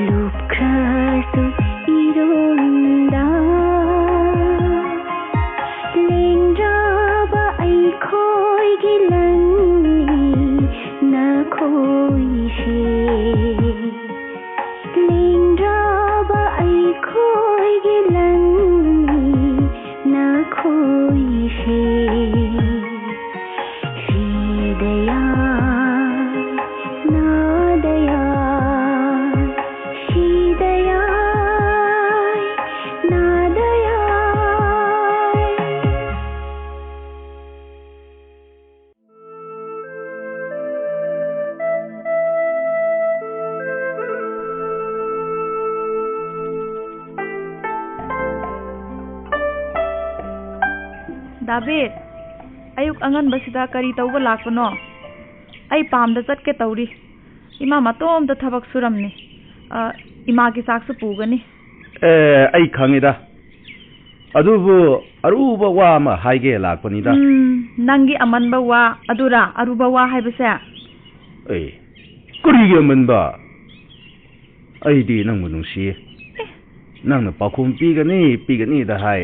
ꯂꯨꯞꯈ꯭ꯔꯁꯨ ꯏꯔꯣꯟꯗ ꯂꯦꯡꯗ꯭ꯔꯕ ꯑꯩꯈꯣꯏꯒꯤ ꯂꯟꯅꯤ ꯅꯈꯣꯏꯁꯦ ꯂꯦꯡꯗ꯭ꯔꯕ ꯑꯩꯈꯣꯏꯒꯤ ꯂꯟꯅꯤ ꯅꯈꯣꯏꯁꯦ ಶ್ರೀದಯಾ ನಾದಯಾ ಶ್ರೀದಯಾ ನಾದಯಾ David, ayuk anganbasida kari tauba lakpano. Ay pamda chatke tauri. Ima matomda thabak suramni. Ima ki saksu pugani. Ay khangida. Adubu aruba wa ma haige lakpanida. Nangi amanba wa adura aruba wa haibase. Kurigi amanba. Ay di nang munungsi. Nang na pakum pigani da hai.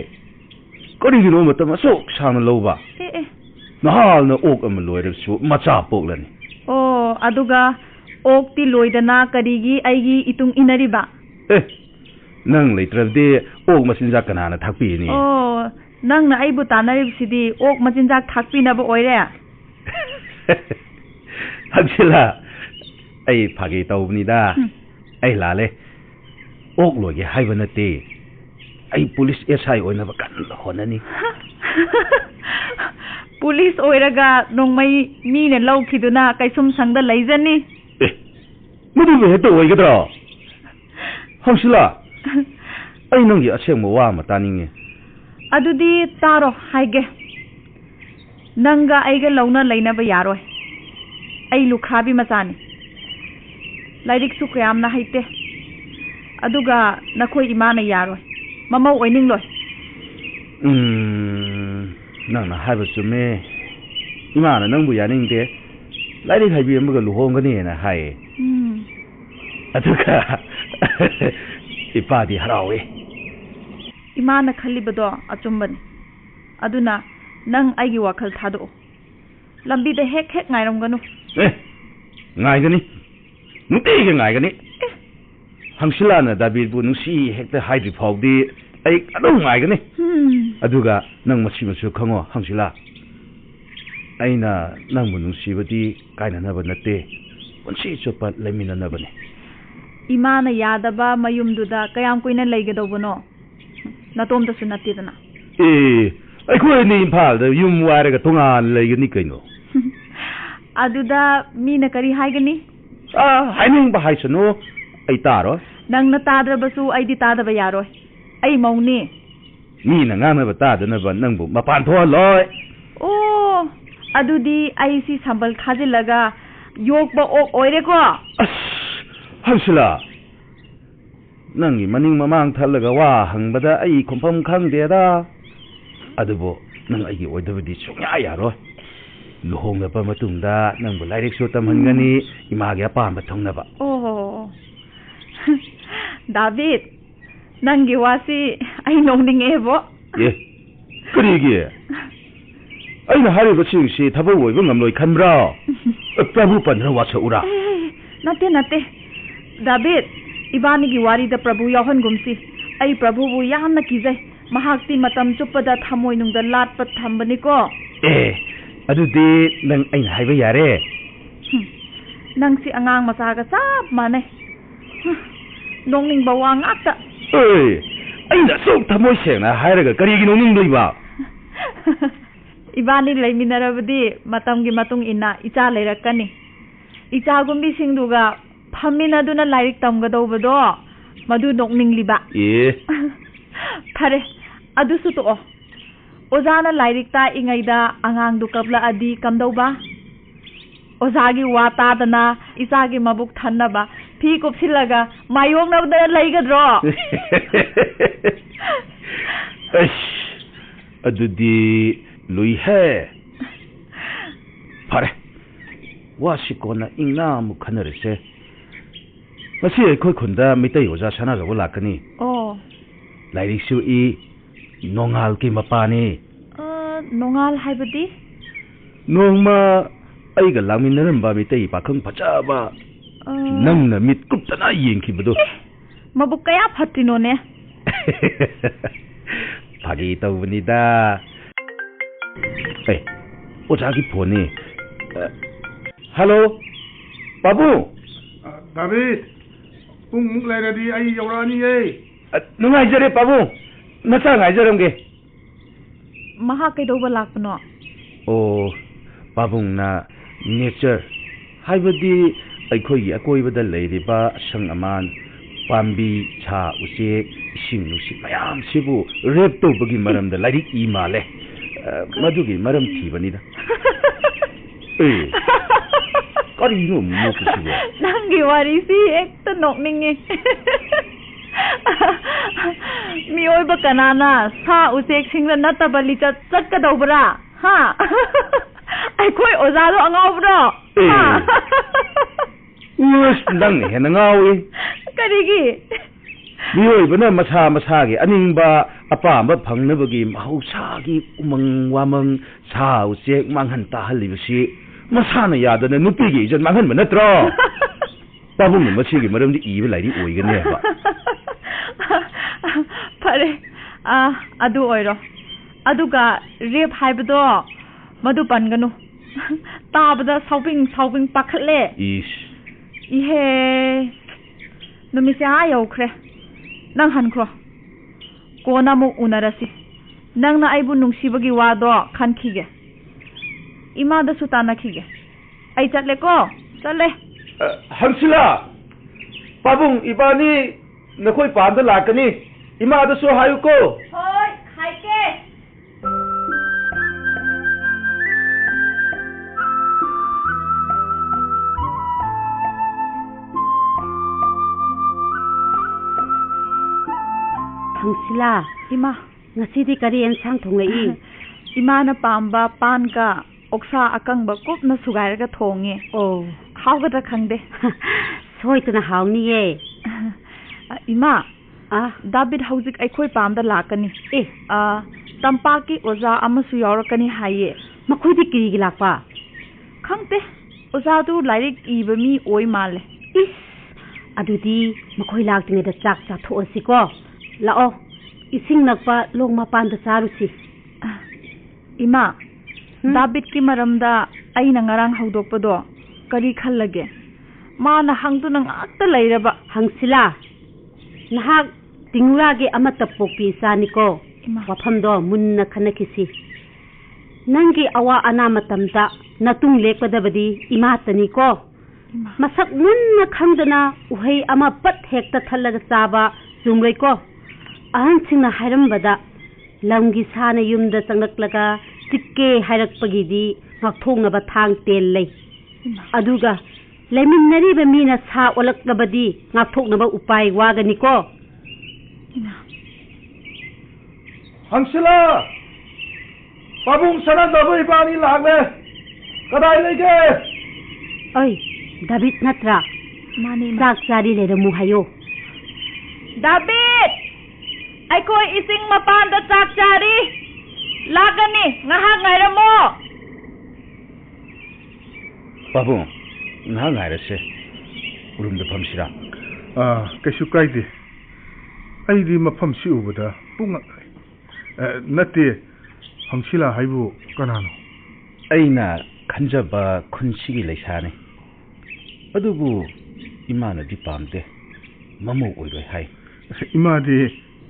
Kurigi no matama sok sana loba. Nahal na ok amaloirasu macha poklani. Oh, aduga ok ti loidana karigi aigi itung inariba. Nang leitrabdi ok masinjak kanana thakpi ni. Oh, nang na aibu tanaribsidi ok masinjak thakpi na ba oire. Hagsila ai phagi tawbnida. Ai lale. Ok loge haiba nate. Ai police SI oina ba kan honani. Police oiraga nongmai mine lawkhiduna kaisum sangda leijani. Mudu be heto oigadra. Hangsila. Ai nangi asengmo wa mataninge. Adudi taro haige. Nanga aiga launa leinaba yaroi. Ai lukhabi macani. Lairik su kayamna haite. Aduga nakhoi imana yaroi. Mamau oiningloi. Nang na haiba chume. Imana nangbu yaningde. Lairik haibi amaga luhongani na hai. Aduga ipadi harawe. Imana khalibado achumbani. Aduna nang aigi wakhal thado. Lambi de hek ngairamganu. Ngaigani. Nutege ngaigani. Hangsila na David bu nusi hekta haidri phawdi ai adu ngaigani. Aduga nang masimasu khango hangsila. Aina nang bu nusibadi kaina naba natte. Onsi chopa lemina nabani. Imana yadaba mayumduda kayam koina leigadobano. Natomda su nattidana. Aikoi ni Imphal da yum waraga tongan leigani kaino. Aduda mina kari haigani? Haining ba haisano ai taro. Nang na tadrabasu ai di tadaba yaroi. Ai mauni. Ni na ngana ba tadana ba nangbu mapan tho loi. Oh, adudi ai si sambal khajilaga yokba ok oire ko. Hangsila. Nangi maning mamang thalaga wa hangbada ai khompham khangdeda. Adubo nang aigi oidabadi sungya yaroi. Luhongna pa matungda nangbu lairik su tamhangani imagi apamba thongnaba. Oh. David, nangi wasi ai nongninge bo. Karigi. Aina hariba singsi thabak oiba ngamloi khanbra. Prabhu panra wasa ura. Nate. David, ibani gi wari da Prabhu yahan gumsi. Ai Prabhu bu yamna kijai. Mahakti matam chupada thamoi nungda latpat thambani ko. Adudi nang aina haiba yare. Nang si angang masaga sap mane. Nongning bawa ngakta. Aina sok thamoi sengna hairaga karigi nongning doiba. Ibani leiminarabadi matamgi matung ina icha leirakani. Icha gumbi singduga phaminaduna lairik tamgadobado madu nongning liba. Phare adusu to Ozana lairik ta ingaida angang du kapla adi kamdauba. Ozagi wata dana isagi mabuk thanaba phi kopsilaga mayong nabda laigadro. Adudi lui he. Pare. Wasikona ingna mukhanarese. ꯃꯁꯤ ꯑꯩꯈꯣꯏ ꯈꯨꯟꯗ ꯃꯩꯇꯩ ꯑꯣꯖꯥ ꯁꯅꯥꯖꯧꯕ ꯂꯥꯛꯀꯅꯤ ꯑꯣ ꯂꯥꯏꯔꯤꯛꯁꯨ E ꯅꯣꯡꯉꯥꯜꯒꯤ ꯃꯄꯥꯅꯤ ꯅꯣꯡꯉꯥꯜ ꯍꯥꯏꯕꯗꯤ ꯅꯣꯡꯃ ꯑꯩꯒ ꯂꯥꯛꯃꯤꯟꯅꯔꯝꯕ ꯃꯩꯇꯩ ꯄꯥꯈꯪ ꯐꯖꯕ ꯅꯪꯅ ꯃꯤꯠ ꯀꯨꯞꯇꯅ ꯌꯦꯡꯈꯤꯕꯗꯣ ꯃꯕꯨꯛ ꯀꯌꯥ ꯐꯠꯇ꯭ꯔꯤꯅꯣꯅꯦ ꯐꯥꯒꯤ ꯇꯧꯕꯅꯤꯗ ꯑꯦ ꯑꯣꯖꯥꯒꯤ ꯐꯣꯟꯅꯤ ꯍꯜꯂꯣ ꯄꯥꯕꯨꯡ ꯗꯥꯕꯤꯠ ꯄꯨꯡꯃꯨꯛ ꯂꯩꯔꯗꯤ ꯑꯩ ꯌꯧꯔꯛꯑꯅꯤꯌꯦ ꯅꯨꯡꯉꯥꯏꯖꯔꯦ ꯄꯥꯕꯨꯡ ꯅꯆꯥ ꯉꯥꯏꯖꯔꯝꯒꯦ ꯃꯍꯥꯛ ꯀꯩꯗꯧꯕ ꯂꯥꯛꯄꯅꯣ ꯑꯣ ꯄꯥꯕꯨꯡꯅ ꯅꯦꯆꯔ ꯍꯥꯏꯕꯗꯤ ꯑꯩꯈꯣꯏꯒꯤ ꯑꯀꯣꯏꯕꯗ ꯂꯩꯔꯤꯕ ꯑꯁꯪ ꯑꯃꯥꯟ ꯄꯥꯝꯕꯤ ꯁꯥ ꯎꯆꯦꯛ ꯏꯁꯤꯡ ꯅꯨꯡꯁꯤꯠ ꯃꯌꯥꯝꯁꯤꯕꯨ ꯔꯦꯞ ꯇꯧꯕꯒꯤ ꯃꯔꯝꯗ ꯂꯥꯏꯔꯤꯛ ꯏ ꯃꯥꯜꯂꯦ ꯃꯗꯨꯒꯤ ꯃꯔꯝ ꯊꯤꯕꯅꯤꯗ ꯑꯦ ꯀꯔꯤꯅꯣ ꯅꯣꯛꯄꯁꯤꯕꯣ ꯅꯪꯒꯤ ꯋꯥꯔꯤꯁꯤ ꯍꯦꯛꯇ ꯅꯣꯛꯅꯤꯡꯉꯤ ꯃꯤꯑꯣꯏꯕ ꯀꯅꯥꯅ ꯁꯥ ꯎꯆꯦꯛꯁꯤꯡꯗ ꯅꯠꯇꯕ ꯂꯤꯆꯠ ꯆꯠꯀꯗꯧꯕ꯭ꯔꯥ ꯍꯥ ꯑꯩꯈꯣꯏ ꯑꯣꯖꯥꯗꯣ ꯑꯉꯥꯎꯕ꯭ꯔꯣ ꯎꯁ ꯅꯪꯅ ꯍꯦꯟꯅ ꯉꯥꯎꯏ ꯀꯔꯤꯒꯤ ꯃꯤꯑꯣꯏꯕꯅ ꯃꯁꯥ ꯃꯁꯥꯒꯤ ꯑꯅꯤꯡꯕ ꯑꯄꯥꯝꯕ ꯐꯪꯅꯕꯒꯤ ꯃꯍꯧꯁꯥꯒꯤ ꯎꯃꯪ ꯋꯥꯃꯪ ꯁꯥ ꯎꯆꯦꯛ ꯃꯥꯡꯍꯟ ꯇꯥꯍꯜꯂꯤꯕꯁꯤ ꯃꯁꯥꯅ ꯌꯥꯗꯅ ꯅꯨꯄꯤꯒꯤ ꯏꯖꯠ ꯃꯥꯡꯍꯟꯕ ꯅꯠꯇ꯭ꯔꯣ ꯄꯥꯕꯨꯡꯅ ꯃꯁꯤꯒꯤ ꯃꯔꯝꯗꯤ ꯏꯕ ꯂꯥꯏꯔꯤꯛ ꯑꯣꯏꯒꯅꯤ ꯍꯥꯏꯕ ꯐꯔꯦ ꯑꯗꯨ ꯑꯣꯏꯔꯣ ꯑꯗꯨꯒ ꯔꯦꯞ ꯍꯥꯏꯕꯗꯣ ꯃꯗꯨ ꯄꯟꯒꯅꯨ ꯇꯥꯕꯗ ꯁꯥꯎꯕꯤꯡ ꯄꯥꯈꯠꯂꯦ ꯏꯍꯦ ꯅꯨꯃꯤꯠꯁꯦ ꯌꯧꯈ꯭ꯔꯦ ꯅꯪ ꯍꯟꯈ꯭ꯔꯣ ꯀꯣꯟꯅ ꯑꯃꯨꯛ ꯎꯅꯔꯁꯤ ꯅꯪꯅ ꯑꯩꯕꯨ ꯅꯨꯡꯁꯤꯕꯒꯤ ꯋꯥꯗꯣ ꯈꯟꯈꯤꯒꯦ ꯏꯃꯥꯗꯁꯨ ꯇꯥꯟꯅꯈꯤꯒꯦ ꯑꯩ ꯆꯠꯂꯦꯀꯣ ꯆꯠꯂꯦ ꯍꯪꯁꯤꯂꯥ ꯄꯥꯕꯨꯡ ꯏꯕꯥꯅꯤ ꯅꯈꯣꯏ ꯄꯥꯝꯗ ꯂꯥꯛꯀꯅꯤ ꯏꯃꯥꯗꯁꯨ ꯍꯥꯏꯌꯨꯀꯣ ꯍꯣꯏ ꯍꯥꯏꯒꯦ ꯍꯪꯁꯤꯂꯥ ꯏꯃꯥ ꯉꯁꯤꯗꯤ ꯀꯔꯤ ꯌꯦꯟꯁꯥꯡ ꯊꯣꯡꯂꯛꯏ ꯏꯃꯥꯅ ꯄꯥꯝꯕ ꯄꯥꯟꯒ ꯑꯣꯛꯁꯥ ꯑꯀꯪꯕ ꯀꯨꯞꯅ ꯁꯨꯒꯥꯏꯔꯒ ꯊꯣꯡꯉꯦ ꯑꯣ ꯍꯥꯎꯒꯗ꯭ꯔꯥ ꯈꯪꯗꯦ ꯁꯣꯏꯗꯅ ꯍꯥꯎꯅꯤꯌꯦ ꯏꯃꯥ ꯗꯥꯕꯤꯠ ꯍꯧꯖꯤꯛ ꯑꯩꯈꯣꯏ ꯄꯥꯝꯗ ꯂꯥꯛꯀꯅꯤ ꯇꯝꯄꯥꯛꯀꯤ ꯑꯣꯖꯥ ꯑꯃꯁꯨ ꯌꯥꯎꯔꯛꯀꯅꯤ ꯍꯥꯏꯌꯦ ꯃꯈꯣꯏꯗꯤ ꯀꯔꯤꯒꯤ ꯂꯥꯛꯄ ꯈꯪꯗꯦ ꯑꯣꯖꯥꯗꯨ ꯂꯥꯏꯔꯤꯛ ꯏꯕ ꯃꯤ ꯑꯣꯏ ꯃꯥꯜꯂꯦ ꯏꯁ ꯑꯗꯨꯗꯤ ꯃꯈꯣꯏ ꯂꯥꯛꯇ꯭ꯔꯤꯉꯩꯗ ꯆꯥꯛ ꯆꯥꯊꯣꯛꯑꯁꯤꯀꯣ ꯂꯥꯛꯑꯣ ꯏꯁꯤꯡ ꯅꯛꯄ ꯂꯣꯛ ꯃꯄꯥꯟꯗ ꯆꯥꯔꯨꯁꯤ ꯏꯃꯥ ꯗꯥꯕꯤꯠꯀꯤ ꯃꯔꯝꯗ ꯑꯩꯅ ꯉꯔꯥꯡ ꯍꯧꯗꯣꯛꯄꯗꯣ ꯀꯔꯤ ꯈꯜꯂꯒꯦ ꯃꯥꯅ ꯍꯪꯗꯨꯅ ꯉꯥꯛꯇ ꯂꯩꯔꯕ ꯍꯪꯁꯤꯂꯥ ꯅꯍꯥꯛ ꯇꯤꯡꯉꯨꯔꯥꯒꯤ ꯑꯃꯠꯇ ꯄꯣꯛꯄꯤ ꯏꯆꯥꯅꯤꯀꯣ ꯋꯥꯐꯝꯗꯣ ꯃꯨꯟꯅ ꯈꯟꯅꯈꯤꯁꯤ ꯅꯪꯒꯤ ꯑꯋꯥ ꯑꯅꯥ ꯃꯇꯝꯗ ꯅꯇꯨꯡ ꯂꯦꯞꯀꯗꯕꯗꯤ ꯏꯃꯥꯇꯅꯤꯀꯣ ꯃꯁꯛ ꯃꯨꯟꯅ ꯈꯪꯗꯅ ꯎꯍꯩ ꯑꯃ ꯄꯠ ꯍꯦꯛꯇ ꯊꯜꯂꯒ ꯆꯥꯕ ꯆꯨꯝꯔꯣꯏꯀꯣ ꯑꯍꯟꯁꯤꯡꯅ ꯍꯥꯏꯔꯝꯕꯗ ꯂꯝꯒꯤ ꯁꯥꯅ ꯌꯨꯝꯗ ꯆꯪꯂꯛꯂꯒ ꯆꯤꯛꯀꯦ ꯍꯥꯏꯔꯛꯄꯒꯤꯗꯤ ꯉꯥꯛꯊꯣꯛꯅꯕ ꯊꯥꯡ ꯇꯦꯜ ꯂꯩ ꯑꯗꯨꯒ ꯂꯩꯃꯤꯟꯅꯔꯤꯕ ꯃꯤꯅ ꯁꯥ ꯑꯣꯜꯂꯛꯂꯕꯗꯤ ꯉꯥꯛꯊꯣꯛꯅꯕ ꯎꯄꯥꯏ ꯋꯥꯒꯅꯤꯀꯣ ꯍꯪꯁꯤꯂꯥ ꯄꯥꯕꯨꯡ ꯁꯅꯥꯖꯧꯕ ꯏꯕꯥꯅꯤ ꯂꯥꯛꯂꯦ ꯀꯗꯥꯏ ꯂꯩꯒꯦ ꯑꯩ ꯗꯥꯕꯤꯠ ꯅꯠꯇ꯭ꯔꯥ ꯃꯥꯅꯤ ꯆꯥꯛ ꯆꯥꯔꯤ ꯂꯩꯔꯝꯃꯨ ꯍꯥꯏꯌꯣ ꯗꯥꯕꯤꯠ ꯑꯩꯈꯣꯏ ꯏꯁꯤꯡ ꯃꯄꯥꯟꯗ ꯆꯥꯛ ꯆꯥꯔꯤ ꯂꯥꯛꯀꯅꯤ ꯉꯥꯏꯍꯥꯛ ꯉꯥꯏꯔꯝꯃꯣ ꯄꯥꯕꯨꯡ ꯉꯥꯏꯍꯥꯛ ꯉꯥꯏꯔꯁꯦ ꯎꯔꯨꯝꯗ ꯐꯝꯁꯤꯔꯥ ꯀꯩꯁꯨ ꯀꯥꯏꯗꯦ ꯑꯩꯗꯤ ꯃꯐꯝꯁꯤ ꯎꯕꯗ ꯄꯨꯡꯉꯛ ꯅꯠꯇꯦ ꯍꯪꯁꯤꯂꯥ ꯍꯥꯏꯕꯨ ꯀꯅꯥꯅꯣ ꯑꯩꯅ ꯈꯟꯖꯕ ꯈꯨꯟꯁꯤꯒꯤ ꯂꯩꯁꯥꯅꯤ ꯑꯗꯨꯕꯨ ꯏꯃꯥꯅꯗꯤ ꯄꯥꯝꯗꯦ ꯃꯃꯧ ꯑꯣꯏꯔꯣꯏ ꯍꯥꯏ ꯏꯃꯥꯗꯤ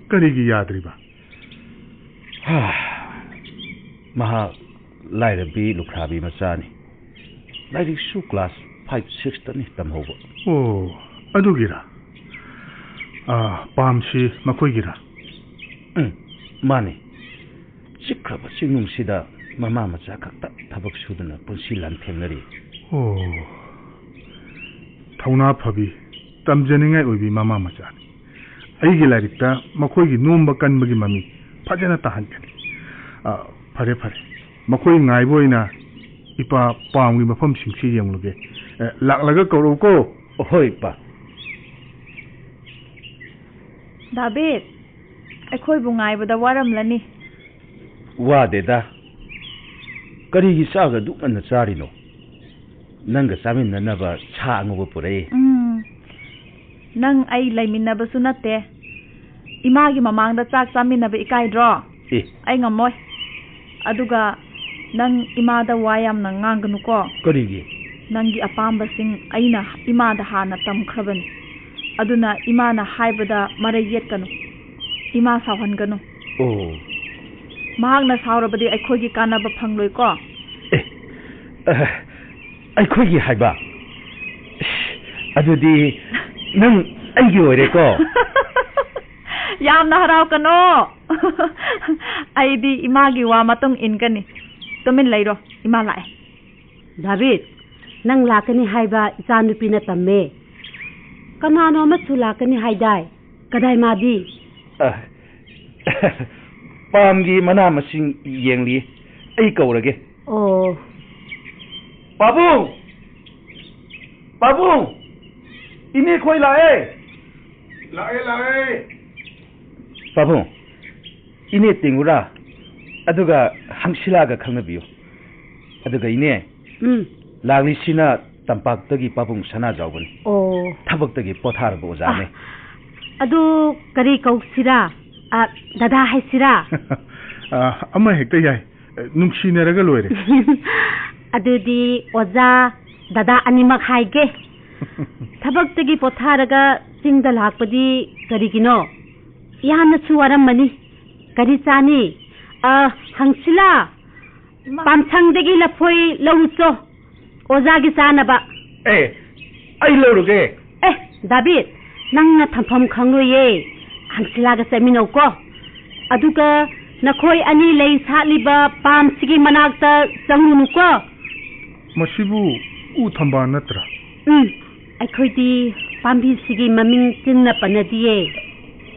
ꯀꯔꯤꯒꯤ ꯌꯥꯗ꯭ꯔꯤꯕ ꯃꯍꯥꯛ ꯂꯥꯏꯔꯕꯤ ꯂꯨꯈ꯭ꯔꯥꯕꯤ ꯃꯆꯥꯅꯤ ꯂꯥꯏꯔꯤꯛꯁꯨ ꯀ꯭ꯂꯥꯁ 5-6ꯇꯅꯤ ꯇꯝꯍꯧꯕ ꯑꯣ ꯑꯗꯨꯒꯤꯔꯥ ꯄꯥꯝꯁꯤ ꯃꯈꯣꯏꯒꯤꯔꯥ ꯃꯥꯅꯤ ꯆꯤꯛꯈ꯭ꯔꯕ ꯆꯤꯡꯅꯨꯡꯁꯤꯗ ꯃꯃꯥ ꯃꯆꯥ ꯈꯛꯇ ꯊꯕꯛ ꯁꯨꯗꯨꯅ ꯄꯨꯟꯁꯤ ꯂꯥꯟꯊꯦꯡꯅꯔꯤ ꯑꯣ ꯊꯧꯅꯥ ꯐꯕꯤ ꯇꯝꯖꯅꯤꯡꯉꯥꯏ ꯑꯣꯏꯕꯤ ꯃꯃꯥ ꯃꯆꯥꯅꯤ ꯑꯩꯒꯤ ꯂꯥꯏꯔꯤꯛꯇ ꯃꯈꯣꯏꯒꯤ ꯅꯣꯝꯕ ꯀꯟꯕꯒꯤ ꯃꯃꯤ ꯐꯖꯅ ꯇꯥꯍꯟꯒꯅꯤ ꯐꯔꯦ ꯐꯔꯦ ꯃꯈꯣꯏ ꯉꯥꯏꯕ ꯑꯣꯏꯅ ꯏꯄꯥ ꯄꯥꯝꯒꯤ ꯃꯐꯝꯁꯤꯡꯁꯤ ꯌꯦꯡꯂꯨꯒꯦ ꯂꯥꯛꯂꯒ ꯀꯧꯔꯛꯎꯀꯣ ꯍꯣꯏ ꯏꯄꯥ David, akhoi bu ngai bada waram lani. Wa de da. Kari gi sa ga duk an tsari no. Nang ga samin na ba cha ngo pure. Nang ai laimin ba su natte. Ima gi mamang da chak samin na ba ikai draw. Ai ngamoi. Aduga nang ima da wayam na ngangnu ko. Kari gi. Nang gi apamba sing aina ima da hana tam khaban. Aduna ima na haibada marayet kanu. Ima sawan kanu. Oh. Mahang na saurabadi akhoi gi kanaba phangloi ko. Akhoi gi haiba. Adudi nang ai gi oire ko. Yamna harau kano. Ai di ima gi wa matung in kani. Tumin lairo ima lae. David, nang lakani haiba ichanupi na tamme. Kanano masu lakani haidai. Kadai madi. Pamgi mana masing yengli ai kaurage. Oh. Babu! Babu! Ini khoi lae. Lae. Babu. Ini tingura. Aduga hangsila ga khangnabiyo. Aduga ine. Lagli sina tampak tagi babung sana jawbani. Oh. Thabak tagi pothar bo jane. Adu kari kausira. Dada haisira. Ama hekta yai. Nungsinaraga loire. Adudi oza dada animak haige. Thabak tagi potharaga singda lakpadi karigino. Yana suwaramani. Kari chani. Hangsila. Pamchangdagi lapoi laucho. Oza gi chanaba. Ai lauruge. David, nangna thampham khangloye. Hangsila ga semino ko. Aduga nakhoi ani lei saliba pam sigi manakta changunu ko. Masibu u thamba natra. Akhoi di pambi sigi maming tinna panadiye.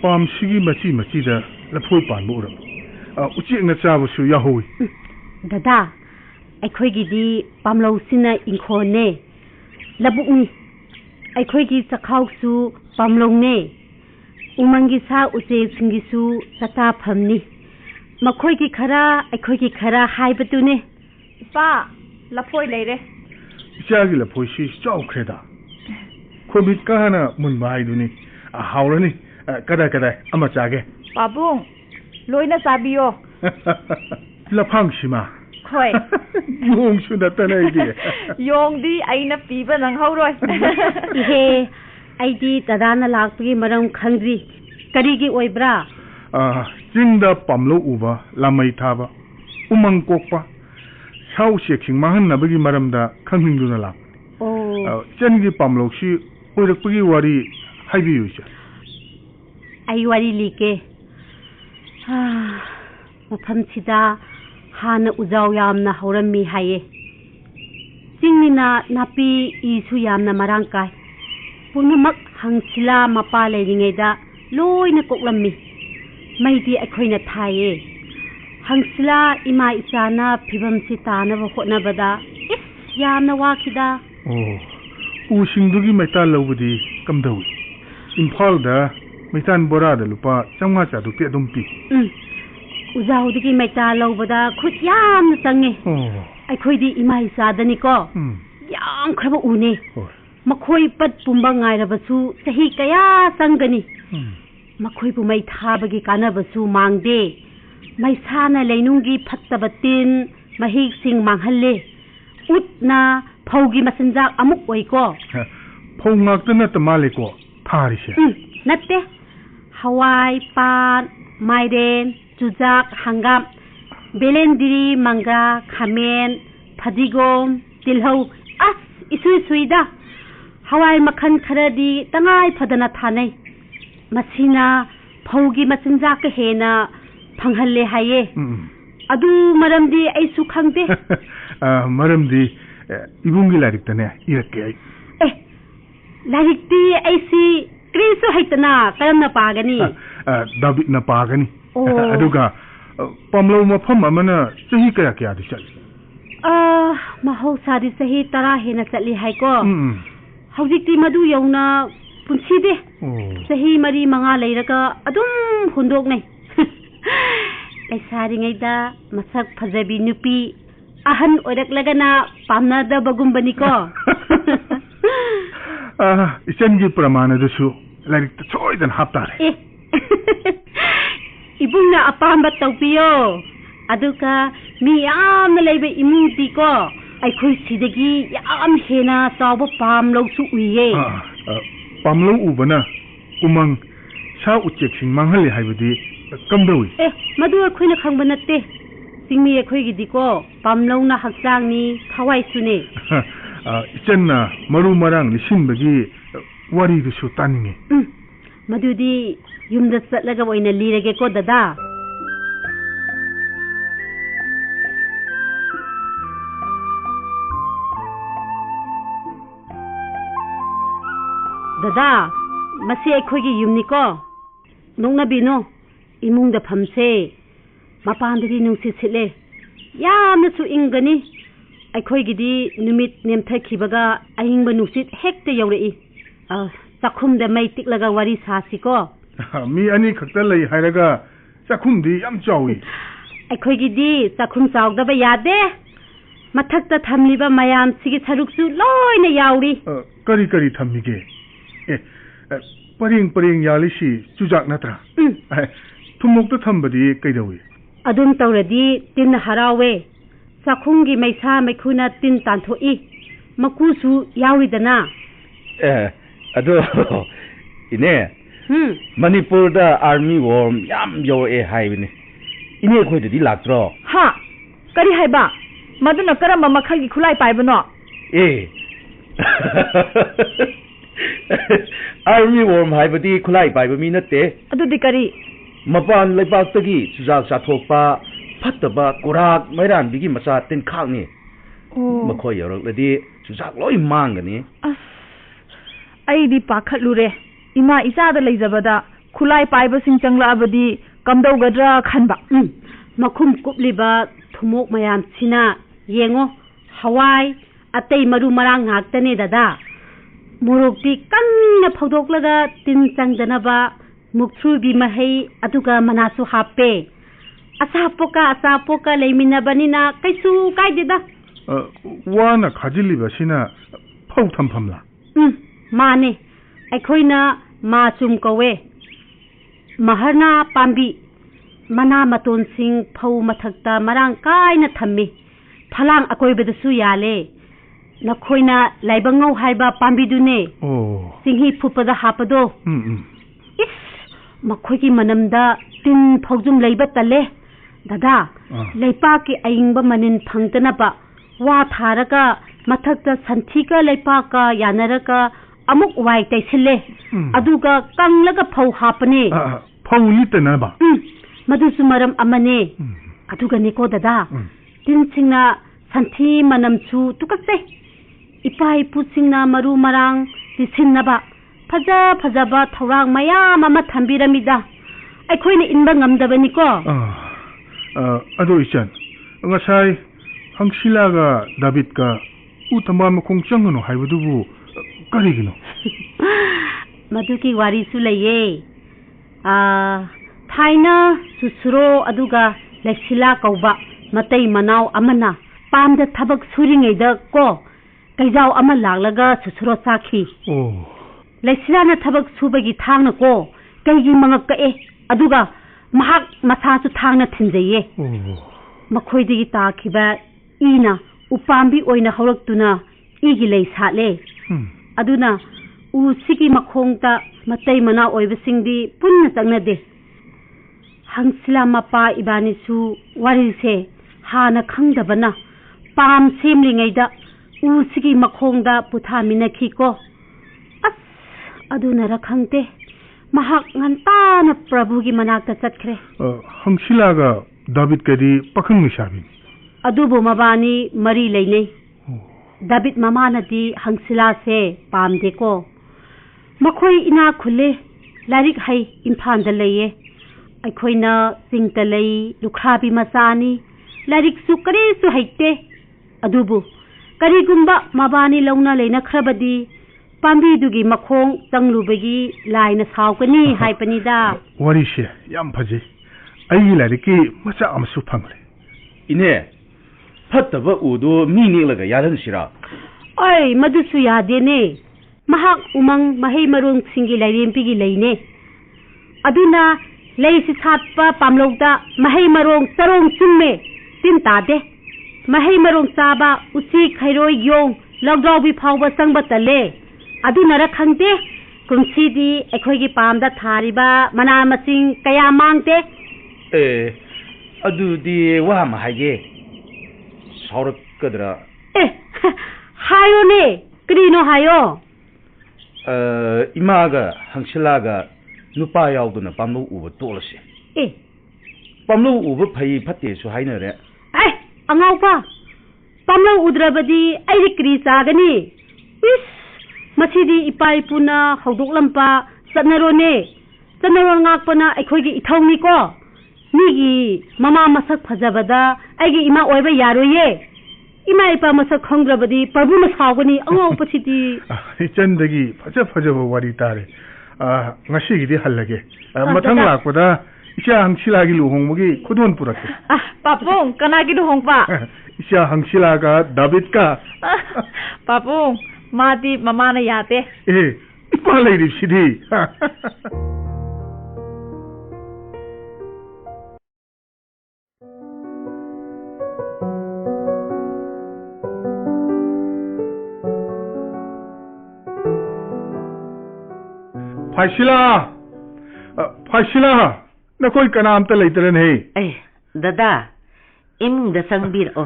Pam sigi machi da lapoi pan bu ram. Uchi na chabu su yahui. Dada, akhoi gi di pamlo sina inkhone. Labukni. Akhoi gi chakhau su pamlong ne. Umangi sa uche singi su tata phamni. Makhoi gi khara akhoi gi khara haibatu ne. Pa, lapoi leire. Ichagi lapoi si chau khreda. Khobit kana mun bai duni. Haurani kada ama chage. Babung, loina sabiyo. Laphang sima. Khoi. Yong su da tanai di. Yong di aina piba nang hauroi. Ihe aidi tadana lakpagi maram khangri. Karigi oibra. Jingda pamlo uba lamai thaba. Umang kokpa. Sao sheksing mahan nabagi maramda khanghingduna lak. Oh. Changi pamlo si oirakpagi wari haibiyu cha. Ai wari like. Mafam sida hana ujaw yamna haurammi haye. Singina napi isu yamna marangkai. Punamak hangsila mapa leiringeda loina koklammi. Maidi akhoina thaye. Hangsila ima isana phibam si tanaba hotnabada yamna wakida. Oh. Usingdugi maita lobudi kamdawi. Imphal da maitan bora da lupa changwa cha du pe dum pi. Ujaudagi maita lobada khut yamna change. Oh. Aikhoidi ima isadani ko. Yam khraba une. Oh. Makhoi pat pumba ngairabasu sahi kaya sangani. Makhoi bu mai thabagi kanabasu mangde. Mai sana leinungi phattabatin mahik sing manghalle. Utna phaugi masanjak amuk oiko. Phau ngakna tamale ko thari se. Natte. Hawai pan maiden chujak hangam belendiri manga khamen phadigom tilhau isui suida. Hawai makhan kharadi tangai phadana thanai. Masina phaugi masanjak ka hena phanghalle haye. Adu maramdi aisu khangde. Maramdi ibungi larik tane irakke. Larikti aisi krisu haitana karamna pagani. David na pagani. Aduga pamlo mafam amana sahi kaya kya di chali. Mahau sadi sahi tara hena chali hai ko. Haujikti madu yauna ꯄꯨꯟꯁꯤꯗꯦ ꯆꯍꯤ 4-5 ꯂꯩꯔꯒ ꯑꯗꯨꯝ ꯍꯨꯟꯗꯣꯛꯅꯩ ꯂꯩꯁꯥꯔꯤꯉꯩꯗ ꯃꯁꯛ ꯐꯖꯕꯤ ꯅꯨꯄꯤ ꯑꯍꯟ ꯑꯣꯏꯔꯛꯂꯒꯅ ꯄꯥꯝꯅꯗꯕꯒꯨꯝꯕꯅꯤꯀꯣ ꯏꯆꯟꯒꯤ ꯄ꯭ꯔꯃꯥꯟ ꯑꯗꯨꯁꯨ ꯂꯥꯏꯔꯤꯛꯇ ꯁꯣꯏꯗꯅ ꯍꯥꯞꯇꯥꯔꯦ ꯏꯕꯨꯡꯅ ꯑꯄꯥꯝꯕ ꯇꯧꯕꯤꯌꯣ ꯑꯗꯨꯒ ꯃꯤ ꯌꯥꯝꯅ ꯂꯩꯕ ꯏꯃꯨꯡꯗꯤꯀꯣ ꯑꯩꯈꯣꯏ ꯁꯤꯗꯒꯤ ꯌꯥꯝ ꯍꯦꯟꯅ ꯆꯥꯎꯕ ꯄꯥꯝꯂꯧꯁꯨ ꯎꯏꯌꯦ ꯄꯥꯝꯂꯧ ꯎꯕꯅ ꯎꯃꯪ ꯁꯥ ꯎꯆꯦꯛꯁꯤꯡ ꯃꯥꯡꯍꯜꯂꯤ ꯍꯥꯏꯕꯗꯤ ꯀꯝꯗꯧꯏ ꯃꯗꯨ ꯑꯩꯈꯣꯏꯅ ꯈꯪꯕ ꯅꯠꯇꯦ ꯆꯤꯡꯃꯤ ꯑꯩꯈꯣꯏꯒꯤꯗꯤꯀꯣ ꯄꯥꯝꯂꯧꯅ ꯍꯛꯆꯥꯡꯅꯤ ꯊꯋꯥꯏꯁꯨꯅꯦ ꯏꯆꯟꯅ ꯃꯔꯨ ꯃꯔꯥꯡ ꯂꯤꯁꯤꯟꯕꯒꯤ ꯋꯥꯔꯤꯗꯨꯁꯨ ꯇꯥꯅꯤꯡꯉꯤ ꯃꯗꯨꯗꯤ ꯌꯨꯝꯗ ꯆꯠꯂꯒ ꯑꯣꯏꯅ ꯂꯤꯔꯒꯦꯀꯣ ꯗꯗꯥ ꯗꯗꯥ ꯃꯁꯤ ꯑꯩꯈꯣꯏꯒꯤ ꯌꯨꯝꯅꯤꯀꯣ ꯅꯣꯛꯅꯕꯤꯅꯣ 이몽ꯗ ꯐꯝꯁꯦ ꯃꯄꯥꯟꯗꯗꯤ ꯅꯨꯡꯁꯤꯠ ꯁꯤꯠꯂꯦ ꯌꯥꯝꯅꯁꯨ ꯏꯪꯒꯅꯤ ꯑꯩꯈꯣꯏꯒꯤꯗꯤ ꯅꯨꯃꯤꯠ ꯅꯦꯝꯊꯈꯤꯕꯒ ꯑꯏꯪꯕ ꯅꯨꯡꯁꯤꯠ ꯍꯦꯛꯇ ꯌꯧꯔꯛꯏ ꯆꯥꯛꯈꯨꯝꯗ ꯃꯩ ꯇꯤꯛꯂꯒ ꯋꯥꯔꯤ ꯁꯥꯁꯤꯀꯣ ꯃꯤ ꯑꯅꯤ ꯈꯛꯇ ꯂꯩ ꯍꯥꯏꯔꯒ ꯆꯥꯛꯈꯨꯝꯗꯤ ꯌꯥꯝ ꯆꯥꯎꯏ ꯑꯩꯈꯣꯏꯒꯤꯗꯤ ꯆꯥꯛꯈꯨꯝ ꯆꯥꯎꯗꯕ ꯌꯥꯗꯦ ꯃꯊꯛꯇ ꯊꯝꯂꯤꯕ ꯃꯌꯥꯝꯁꯤꯒꯤ ꯁꯔꯨꯛꯁꯨ ꯂꯣꯏꯅ ꯌꯥꯎꯔꯤ ꯀꯔꯤ ꯀꯔꯤ ꯊꯝꯃꯤꯒꯦ ꯄꯔꯦꯡ ꯄꯔꯦꯡ ꯌꯥꯜꯂꯤꯁꯤ ꯆꯨꯖꯥꯛ ꯅꯠꯇ꯭ꯔꯥ ꯊꯨꯝꯃꯣꯛꯇ ꯊꯝꯕꯗꯤ ꯀꯩꯗꯧꯏ ꯑꯗꯨꯝ ꯇꯧꯔꯗꯤ ꯇꯤꯟꯅ ꯍꯔꯥꯎꯋꯦ ꯆꯥꯛꯈꯨꯝꯒꯤ ꯃꯩꯁꯥ ꯃꯩꯈꯨꯅ ꯇꯤꯟ ꯇꯥꯟꯊꯣꯛꯏ ꯃꯀꯨꯁꯨ ꯌꯥꯎꯔꯤꯗꯅ ꯑꯗꯣ ꯏꯅꯦ ꯃꯅꯤꯄꯨꯔꯗ ꯑꯥꯔꯃꯤ ꯋꯥꯔ ꯌꯥꯝ ꯌꯧꯔꯛꯑꯦ ꯍꯥꯏꯕꯅꯦ ꯏꯅꯦ ꯑꯩꯈꯣꯏꯗꯗꯤ ꯂꯥꯛꯇ꯭ꯔꯣ ꯀꯔꯤ ꯍꯥꯏꯕ ꯃꯗꯨꯅ ꯀꯔꯝꯕ ꯃꯈꯜꯒꯤ ꯈꯨꯠꯂꯥꯏ ꯄꯥꯏꯕꯅꯣ ꯑꯥꯔꯃꯤ ꯋꯥꯔꯝ ꯍꯥꯏꯕꯗꯤ ꯈꯨꯠꯂꯥꯏ ꯄꯥꯏꯕ ꯃꯤ ꯅꯠꯇꯦ ꯑꯗꯨꯗꯤ ꯀꯔꯤ ꯃꯄꯥꯟ ꯂꯩꯕꯥꯛꯇꯒꯤ ꯆꯨꯖꯥꯛ ꯆꯥꯊꯣꯛꯄ ꯐꯠꯇꯕ ꯀꯨꯔꯥꯛ ꯃꯩꯔꯥꯟꯕꯤꯒꯤ ꯃꯆꯥ ꯇꯤꯟꯈꯥꯛꯅꯤ ꯃꯈꯣꯏ ꯌꯧꯔꯛꯂꯗꯤ ꯆꯨꯖꯥꯛ ꯂꯣꯏ ꯃꯥꯡꯒꯅꯤ ꯑꯩꯗꯤ ꯄꯥꯈꯠꯂꯨꯔꯦ ꯏꯃꯥ ꯏꯆꯥꯗ ꯂꯩꯖꯕꯗ ꯈꯨꯠꯂꯥꯏ ꯄꯥꯏꯕꯁꯤꯡ ꯆꯪꯂꯛꯑꯕꯗꯤ ꯀꯝꯗꯧꯒꯗ꯭ꯔꯥ ꯈꯟꯕ ꯃꯈꯨꯝ ꯀꯨꯞꯂꯤꯕ ꯊꯨꯝꯃꯣꯛ ꯃꯌꯥꯝꯁꯤꯅ ꯌꯦꯡꯉꯣ ꯍꯋꯥꯏ ꯑꯇꯩ ꯃꯔꯨ ꯃꯔꯥꯡ ꯉꯥꯛꯇꯅꯦ ꯗꯗꯥ ꯃꯣꯔꯣꯛꯇꯤ ꯀꯟꯅ ꯐꯧꯗꯣꯛꯂꯒ ꯇꯤꯟ ꯆꯪꯗꯅꯕ ꯃꯨꯛꯊ꯭ꯔꯨꯕꯤ ꯃꯍꯩ ꯑꯗꯨꯒ ꯃꯅꯥꯁꯨ ꯍꯥꯞꯄꯦ ꯑꯆꯥꯄꯣꯠꯀ ꯂꯩꯃꯤꯟꯅꯕꯅꯤꯅ ꯀꯩꯁꯨ ꯀꯥꯏꯗꯦꯗ ꯋꯥꯅ ꯈꯥꯖꯤꯜꯂꯤꯕꯁꯤꯅ ꯐꯧ ꯊꯝꯐꯝꯂꯥ ꯃꯥꯅꯦ ꯑꯩꯈꯣꯏꯅ ꯃꯥꯆꯨꯝ ꯀꯧꯋꯦ ꯃꯍꯔꯅꯥ ꯄꯥꯝꯕꯤ ꯃꯅꯥ ꯃꯇꯣꯟꯁꯤꯡ ꯐꯧ ꯃꯊꯛꯇ ꯃꯔꯥꯡ ꯀꯥꯏꯅ ꯊꯝꯃꯤ ꯐꯂꯥꯡ ꯑꯀꯣꯏꯕꯗꯁꯨ ꯌꯥꯜꯂꯦ ꯅꯈꯣꯏꯅ ꯂꯥꯏꯕꯉꯧ ꯍꯥꯏꯕ ꯄꯥꯝꯕꯤꯗꯨꯅꯦ ꯆꯤꯡꯍꯤ ꯐꯨꯠꯄꯗ ꯍꯥꯞꯄꯗꯣ ꯃꯈꯣꯏꯒꯤ ꯃꯅꯝꯗ ꯇꯤꯟ ꯐꯧꯖꯨꯝ ꯂꯩꯕ ꯇꯜꯂꯦ ꯗꯗꯥ ꯂꯩꯄꯥꯛꯀꯤ ꯑꯏꯪꯕ ꯃꯅꯤꯟ ꯐꯪꯗꯅꯕ ꯋꯥ ꯊꯥꯔꯒ ꯃꯊꯛꯇ ꯁꯟꯊꯤꯒ ꯂꯩꯄꯥꯛꯀ ꯌꯥꯅꯔꯒ ꯑꯃꯨꯛ ꯋꯥꯏ ꯇꯩꯁꯤꯜꯂꯦ ꯑꯗꯨꯒ ꯀꯪꯂꯒ ꯐꯧ ꯍꯥꯞꯄꯅꯦ ꯐꯧ ꯂꯤꯠꯇꯅꯕ ꯃꯗꯨꯁꯨ ꯃꯔꯝ ꯑꯃꯅꯦ ꯑꯗꯨꯒꯅꯦꯀꯣ ꯗꯗꯥ ꯇꯤꯟꯁꯤꯡꯅ ꯁꯟꯊꯤ ꯃꯅꯝꯁꯨ ꯇꯨꯀꯠꯆꯩ ꯏꯄꯥ ꯏꯄꯨꯁꯤꯡꯅ ꯃꯔꯨ ꯃꯔꯥꯡ ꯂꯤꯠꯁꯤꯟꯅꯕ ꯐꯖꯕ ꯊꯧꯔꯥꯡ ꯃꯌꯥꯝ ꯑꯃ ꯊꯝꯕꯤꯔꯝꯃꯤꯗ ꯑꯩꯈꯣꯏꯅ ꯏꯟꯕ ꯉꯝꯗꯕꯅꯤꯀꯣ ꯑꯗꯣ ꯏꯆꯟ ꯉꯁꯥꯏ ꯍꯪꯁꯤꯂꯥꯒ ꯗꯥꯕꯤꯠꯀ ꯎ ꯊꯝꯕꯥꯜ ꯃꯈꯣꯡ ꯆꯪꯒꯅꯨ ꯍꯥꯏꯕꯗꯨꯕꯨ ꯀꯔꯤꯒꯤꯅꯣ ꯃꯗꯨꯒꯤ ꯋꯥꯔꯤꯁꯨ ꯂꯩꯌꯦ ꯊꯥꯏꯅ ꯁꯨꯁꯨꯔꯣ ꯑꯗꯨꯒ ꯂꯩꯁꯤꯂꯥ ꯀꯧꯕ ꯃꯇꯩ ꯃꯅꯥꯎ ꯑꯃꯅ ꯄꯥꯝꯗ ꯊꯕꯛ ꯁꯨꯔꯤꯉꯩꯗ ꯀꯣ ꯀꯩꯖꯥꯎ ꯑꯃ ꯂꯥꯛꯂꯒ ꯁꯨꯁꯨꯔꯣ ꯆꯥꯈꯤ ꯂꯩꯁꯤꯂꯥꯅ ꯊꯕꯛ ꯁꯨꯕꯒꯤ ꯊꯥꯡꯅ ꯀꯣ ꯀꯩꯒꯤ ꯃꯉꯛ ꯀꯛꯑꯦ ꯑꯗꯨꯒ ꯃꯍꯥꯛ ꯃꯁꯥꯁꯨ ꯊꯥꯡꯅ ꯊꯤꯟꯖꯩꯌꯦ ꯃꯈꯣꯏꯗꯒꯤ ꯇꯥꯈꯤꯕ ꯏꯅ ꯎꯄꯥꯝꯕꯤ ꯑꯣꯏꯅ ꯍꯧꯔꯛꯇꯨꯅ ꯏꯒꯤ ꯂꯩ ꯁꯥꯠꯂꯦ ꯑꯗꯨꯅ ꯎꯁꯤꯒꯤ ꯃꯈꯣꯡꯗ ꯃꯇꯩ ꯃꯅꯥꯎ ꯑꯣꯏꯕꯁꯤꯡꯗꯤ ꯄꯨꯟꯅ ꯆꯪꯅꯗꯦ ꯍꯪꯁꯤꯂꯥ ꯃꯄꯥ ꯏꯕꯥꯅꯤꯁꯨ ꯋꯥꯔꯤꯁꯦ ꯍꯥꯟꯅ ꯈꯪꯗꯕꯅ ꯄꯥꯝ ꯁꯦꯝꯂꯤꯉꯩꯗ ꯎꯁꯤꯒꯤ ꯃꯈꯣꯡꯗ ꯄꯨꯊꯥꯃꯤꯟꯅꯈꯤꯀꯣ ꯑꯗꯨꯅꯔ ꯈꯪꯗꯦ ꯃꯍꯥꯛ ꯉꯟꯇꯥꯅ ꯄ꯭ꯔꯚꯨꯒꯤ ꯃꯅꯥꯛꯇ ꯆꯠꯈ꯭ꯔꯦ ꯍꯪꯁꯤꯂꯥꯒ ꯗꯥꯕꯤꯠꯀꯗꯤ ꯄꯥꯈꯪ ꯂꯩꯁꯥꯕꯤꯅꯤ ꯑꯗꯨꯕꯨ ꯃꯕꯥꯅꯤ ꯃꯔꯤ ꯂꯩꯅꯩ ꯗꯥꯕꯤꯠ ꯃꯃꯥꯅꯗꯤ ꯍꯪꯁꯤꯂꯥꯁꯦ ꯄꯥꯝꯗꯦꯀꯣ ꯃꯈꯣꯏ ꯏꯅꯥꯛ ꯈꯨꯜꯂꯦ ꯂꯥꯏꯔꯤꯛ ꯍꯩ ꯏꯝꯐꯥꯜꯗ ꯂꯩꯌꯦ ꯑꯩꯈꯣꯏꯅ ꯆꯤꯡꯗ ꯂꯩ ꯂꯨꯈ꯭ꯔꯥꯕꯤ ꯃꯆꯥꯅꯤ ꯂꯥꯏꯔꯤꯛꯁꯨ ꯀꯔꯤꯁꯨ ꯍꯩꯇꯦ ꯑꯗꯨꯕꯨ ꯀꯔꯤꯒꯨꯝꯕ ꯃꯕꯥꯅꯤ ꯂꯧꯅ ꯂꯩꯅꯈ꯭ꯔꯕꯗꯤ ꯄꯥꯝꯕꯤꯗꯨꯒꯤ ꯃꯈꯣꯡ ꯆꯪꯂꯨꯕꯒꯤ ꯂꯥꯏꯅ ꯁꯥꯎꯒꯅꯤ ꯍꯥꯏꯕꯅꯤꯗ ꯋꯥꯔꯤꯁꯦ ꯌꯥꯝ ꯐꯖꯩ ꯑꯩꯒꯤ ꯂꯥꯏꯔꯤꯛꯀꯤ ꯃꯆꯥ ꯑꯃꯁꯨ ꯐꯪꯂꯦ ꯏꯅꯦ ꯐꯠꯇꯕ ꯎꯗꯣ ꯃꯤ ꯅꯦꯛꯂꯒ ꯌꯥꯜꯍꯟꯁꯤꯔꯥ ꯑꯩ ꯃꯗꯨꯁꯨ ꯌꯥꯗꯦꯅꯦ ꯃꯍꯥꯛ ꯎꯃꯪ ꯃꯍꯩ ꯃꯔꯣꯡꯁꯤꯡꯒꯤ ꯂꯥꯏꯔꯦꯝꯕꯤꯒꯤ ꯂꯩꯅꯦ ꯑꯗꯨꯅ ꯂꯩꯁꯤ ꯁꯥꯠꯄ ꯄꯥꯝꯂꯧꯗ ꯃꯍꯩ ꯃꯔꯣꯡ ꯆꯔꯣꯡ ꯆꯨꯝꯃꯦ ꯇꯤꯟ ꯇꯥꯗꯦ ꯃꯍꯩ ꯃꯔꯣꯡ ꯆꯥꯕ ꯎꯆꯤ ꯈꯩꯔꯣꯏ ꯌꯣꯡ ꯂꯧꯗ꯭ꯔꯥꯎꯕꯤ ꯐꯥꯎꯕ ꯆꯪꯕ ꯇꯜꯂꯦ ꯑꯗꯨꯅꯔ ꯈꯪꯗꯦ ꯀꯨꯝꯁꯤꯗꯤ ꯑꯩꯈꯣꯏꯒꯤ ꯄꯥꯝꯗ ꯊꯥꯔꯤꯕ ꯃꯅꯥ ꯃꯁꯤꯡ ꯀꯌꯥ ꯃꯥꯡꯗꯦ ꯑꯗꯨꯗꯤ ꯋꯥ ꯑꯃ ꯍꯥꯏꯒꯦ ꯁꯥꯎꯔꯛꯀꯗ꯭ꯔꯥ 하요네 그리노 하요 이마가 항실라가 누빠 야우도나 밤로 우버 또르시 에 밤로 우버 파이 파티에서 하이너래 아이 앙아오빠 밤로 우드라바디 아이리 그리 싸가니 이스 마치디 이빠이푸나 하우독람파 sadnaro네 sadnaron ngakpana ꯑꯩꯈꯣꯏꯒꯤ ꯏꯊꯧꯅꯤꯀꯣ ꯃꯤꯒꯤ ꯃꯃꯥ ꯃꯁꯛ ꯐꯖꯕꯗ ꯑꯩꯒꯤ ꯏꯃꯥ ꯑꯣꯏꯕ ꯌꯥꯔꯣꯏꯌꯦ 이마 이빠 मसक खंग्रबदी प्रभुन सावगनी अंगौपसिदी इचंदगी फजब वारी तारे ngasiगidi हल्लगे मथंग लाकपदा इचा हंगसिलागी लुहोंगमगी खुदोन पुरके पापुंग कनागी लुहोंगपा इचा हंगसिलागा दाविदका पापुंग मादी ममाना याते इपा लेरिसिदी फाइसिला नकोई कनामता लेतरन है दादा इमुंग द संगबीर ओ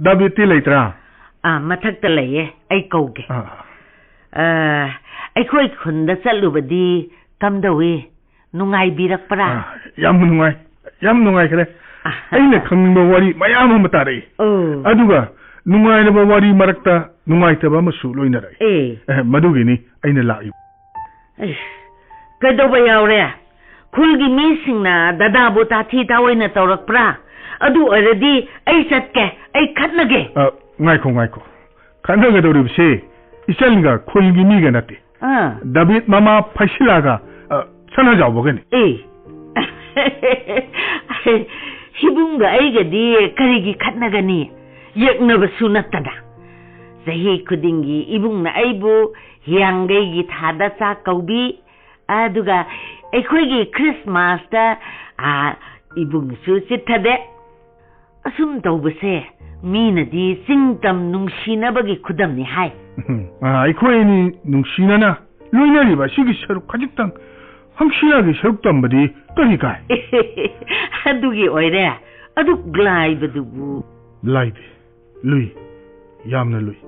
दाबिती लेतरा मथक त लइए आई कौगे अखोई खुंद चलुबदी कमदवे नुंगाई बिरकपरा याम नुंगाई खरे अइने खंगबो वारी मयाम हम तारे अदुगा नुंगाइनबो वारी मरकता नुंगाइतबा मसु लोइनरै मदुगिनी अइने लाई कदोब यावरे खुलगी मीसिंगना दादाबो ताथी तावैना तौरकप्रा अदु अरदी आई चटके आई खतनगे ngaiko खतनगदोरिबसे इचलगा खुलगी मीगा नते दाविद मामा फाइसिलागा सना जावबगनी हिबुंगा आइगदी करिगी खतनगनी यकनबसु नत्तना सही खुदिंगी इबुंगना आइबु हियांगैगी थादा चा कौबी अदुगा अखोइगी क्रिसमस ता इबुंगसु चिथदे असुम तौबसे मीनदी सिंगतम नुंगसिनबगी खुदमनि हाय अखोइनी नुंगसिनना लोइनरिबा सिगी सरुक खजिक्तंग हंगसिलागी सरुक तंबदी करि काय अदुगी ओइरे अदु ग्लाइबदुबु लाइबे लुई यामना लुई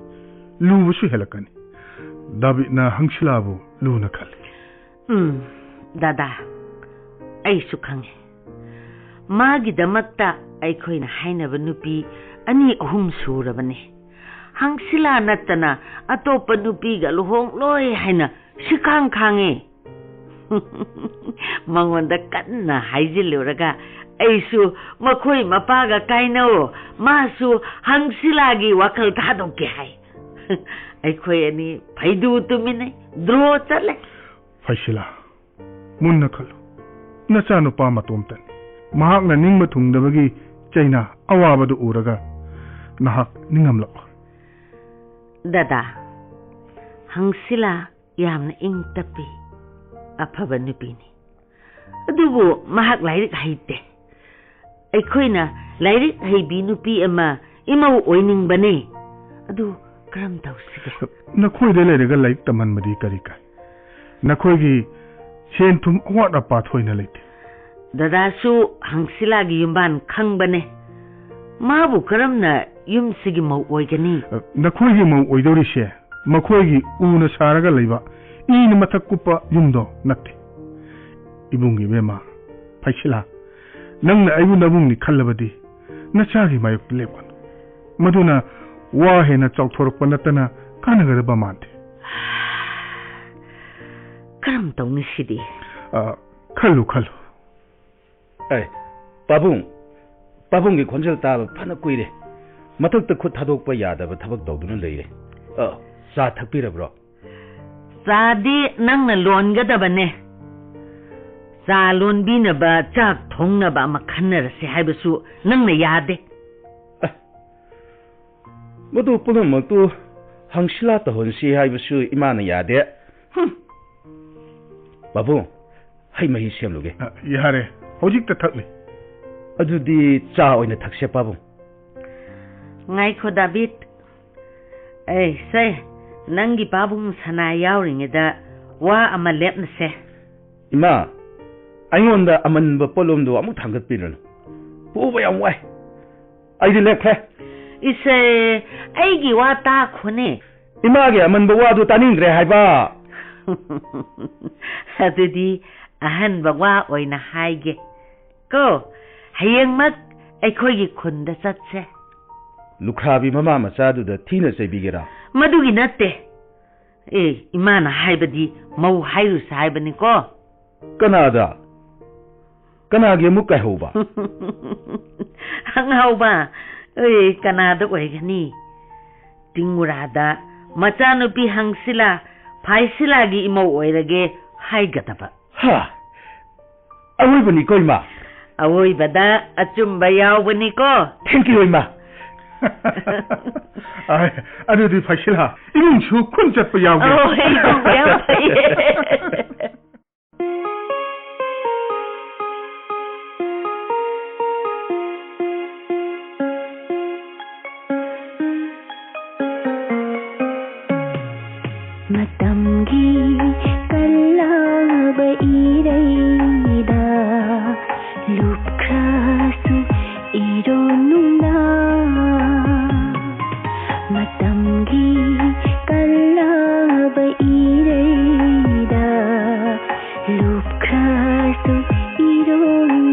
लुबसु हेलकनी दाविदना हंगसिलाबु लुना खले दादा ऐसु खंगे मागिदमक्ता अखोइना हाइनब नुपी अनि अहुम सुरबने हंगसिला नत्तना अतोप नुपीगा लुहोंग लोय हाइना सिखांग खांगे मंगोंदा कन्ना हाइजिलुरगा ऐसु मखोइ मपागा काइनो मासु हंगसिलागी वखल थादोके हाय अखोइ अनि फैदु तुमिने द्रो चले फाइसिला मुन्ना खलो नचा नुपा मतोमतन महाकना निंगब थुंगदबगी चैना अवाबदु उरगा नहाक निंगमलो दादा हंगसिला यामना इंग तपी अफब नुपीनी अदुबो महाक लाइरिक हाइते अखोइना लाइरिक हाइबी नुपी अमा इमौ ओइनिंगबने अदु करम तौसिगे नखोइदे लेरगा लाइक तमनमदी करी काय नखोइगी सेन थुम अवाट अपा थोइना लेते दादासु हंगसिलागी युम्बान खंगबने माबु करमना युमसिगी मौ ओइगनी नखोइगी मौ ओइदोरिसे मखोइगी उना सारगा लैबा इन मथक कुपा युमदो नत्ते इबुंगी बेमा फाइसिला नंगना आइबु नबुंगनी खल्लबदी नचागी मायुक लेपन मदुना वा हेना चौथोरकपा नत्तना कानगरबा मानते करम तौनी सिदी खल्लु पाबुंगी खोंजल ताबा फना कुइरे मथक्ता खुद थादोकपा यादबा थबक तौदुना लैरे चा थकपिरब्रो चादी नंगना लोनगदबने चा लोनबीनबा चाक थोंगनबा अमा खन्नरसे हाइबसु नंगना यादे मधु पुनमक्तु हंसिला तहनसी हाइबसु इमाना यादे बाबू हाई मही सेमलुगे यारे हौजिक थकली अदुदी चा ओइना थक्से Pabu ngai kho David ai sai nangi pabung sana yauringeda wa ama lepna se ima aingonda amanba polomdo amu thangat piran puba yam wai ai di lekhe ise aigi wa ta khone ima ge amanba wa du taningre haiba adudi ahan bagwa oina haige ko hayeng mak aikhoi gi khunda satse लुख्राबी ममा मचादुदा थीना चैबिगेरा मदुगी नत्ते ए इमाना हाइबदी मौ हाइरु साइबनी को कनादा कनागे मुक कहौबा हंगहौबा ए कनादा ओइगनी तिंगुरादा मचानुपी हंगसिला फाइसिलागी इमौ ओइरगे हाइगदबा हा अवोइबनी कोइमा अवोइबदा अचुम्बा यावबनी को थैंक यू इमा ai adudi faishila imung chu kun chat pa yaw ge oh hey yaw matamgi kallaba ireida lukhasu ironuna matamgi kallaba ireida lukhasu ironuna